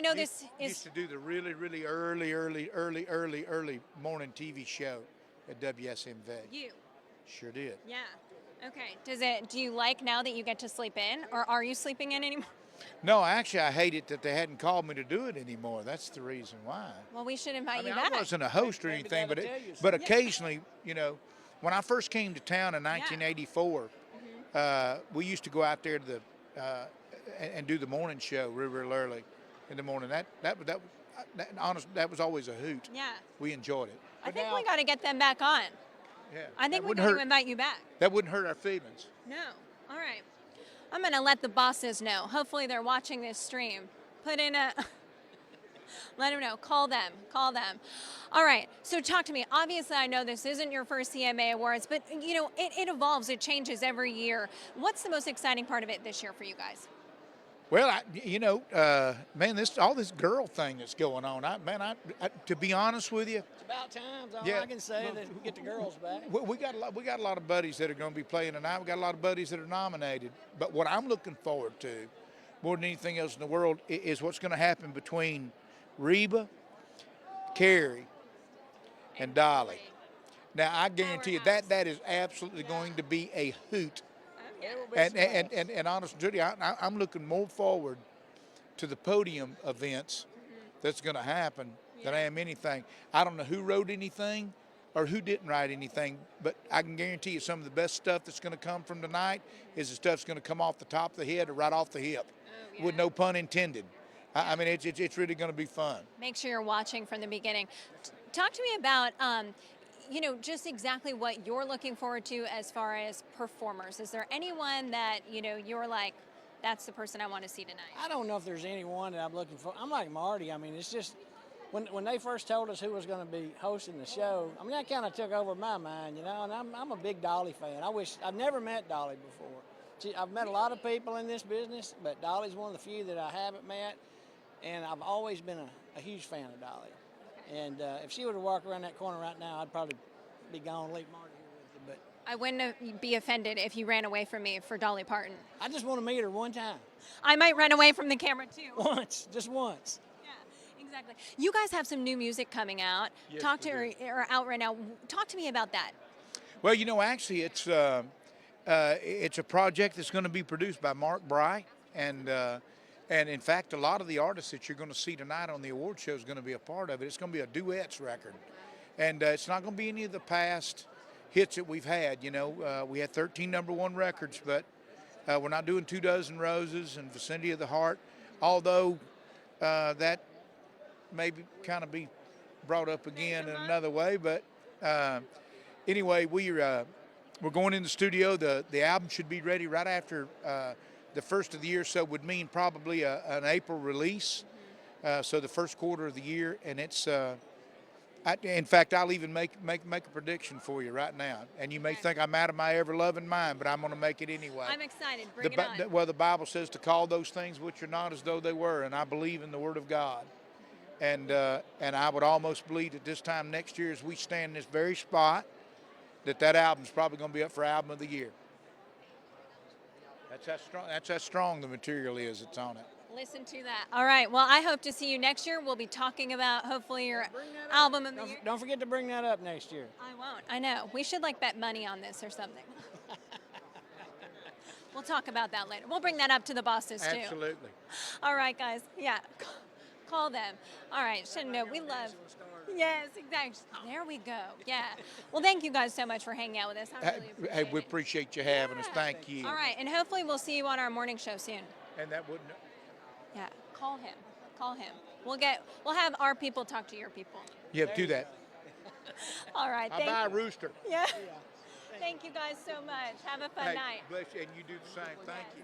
know this used is. to do the really, really early morning TV show at WSMV. You. Sure did. Yeah. Okay. Do you like now that you get to sleep in, or are you sleeping in anymore? No, actually, I hate it that they hadn't called me to do it anymore. That's the reason why. Well, we should invite I mean, you I back. wasn't a host or Maybe anything, that'll tell you but something. occasionally, when I first came to town in Yeah. 1984, we used to go out there to the and do the morning show real early in the morning. That was always a hoot. Yeah. We enjoyed it. I think we got to get them back on. Yeah. I think that we wouldn't got to hurt. invite you back. That wouldn't hurt our feelings. No. All right. I'm going to let the bosses know. Hopefully they're watching this stream. Put in a let them know. Call them. Call them. All right. So talk to me. Obviously, I know this isn't your first CMA Awards, but it evolves. It changes every year. What's the most exciting part of it this year for you guys? Well, man, all this girl thing that's going on. To be honest with you, It's about time. All Yeah. I can say that we get the girls back. we got a lot of buddies that are going to be playing tonight. We got a lot of buddies that are nominated. But what I'm looking forward to, more than anything else in the world, is what's going to happen between Reba, Carrie, and Dolly. Now, I guarantee you that is absolutely going to be a hoot. It will be And honest, Judy, I'm looking more forward to the podium events that's going to happen than I am anything. I don't know who wrote anything or who didn't write anything, but I can guarantee you some of the best stuff that's going to come from tonight is the stuff that's going to come off the top of the head or right off the hip, with no pun intended. I mean, it's really going to be fun. Make sure you're watching from the beginning. Talk to me about, just exactly what you're looking forward to as far as performers. Is there anyone that, you're like, that's the person I want to see tonight? I don't know if there's anyone that I'm looking for. I'm like Marty. I mean, it's just when they first told us who was going to be hosting the show, I mean, that kind of took over my mind, and I'm a big Dolly fan. I've never met Dolly before. I've met a lot of people in this business, but Dolly's one of the few that I haven't met, and I've always been a huge fan of Dolly. And if she were to walk around that corner right now, I'd probably be gone and leave Marty here with you. But I wouldn't be offended if you ran away from me for Dolly Parton. I just want to meet her one time. I might run away from the camera too. Once, just once. Yeah, exactly. You guys have some new music coming out. Yes, Talk to we her, or out right now. Talk to me about that. Well, actually, it's a project that's going to be produced by Mark Bry, and in fact, a lot of the artists that you're going to see tonight on the award show is going to be a part of it. It's going to be a duets record, and it's not going to be any of the past hits that we've had. We had 13 #1 records, but we're not doing 2 Dozen Roses and Vicinity of the Heart, although that may kind of be brought up again in another way. But anyway, we're going in the studio. The album should be ready right after the first of the year, so it would mean probably an April release. So the first quarter of the year, and it's. In fact, I'll even make a prediction for you right now, and you may think I'm out of my ever-loving mind, but I'm going to make it anyway. I'm excited. Bring it on. Well, the Bible says to call those things which are not as though they were, and I believe in the Word of God. And I would almost believe that this time next year, as we stand in this very spot, that album's probably going to be up for Album of the Year. That's how strong the material is that's on it. Listen to that. All right. Well, I hope to see you next year. We'll be talking about hopefully your album of the year. Don't forget to bring that up next year. I won't. I know. We should bet money on this or something. We'll talk about that later. We'll bring that up to the bosses too. Absolutely. All right, guys. Yeah. Call them. All right. Shenandoah, we love. Yes, exactly. There we go. Yeah. Well, thank you guys so much for hanging out with us. I really appreciate Hey, we it. appreciate you having us. Thank you. All right. And hopefully we'll see you on our morning show soon. And that wouldn't. Yeah. Call him. Call him. We'll have our people talk to your people. Yeah, do that. All right. I'll buy a rooster. Yeah. Thank you guys so much. Have a fun night. Bless you, and you do the same. Thank you.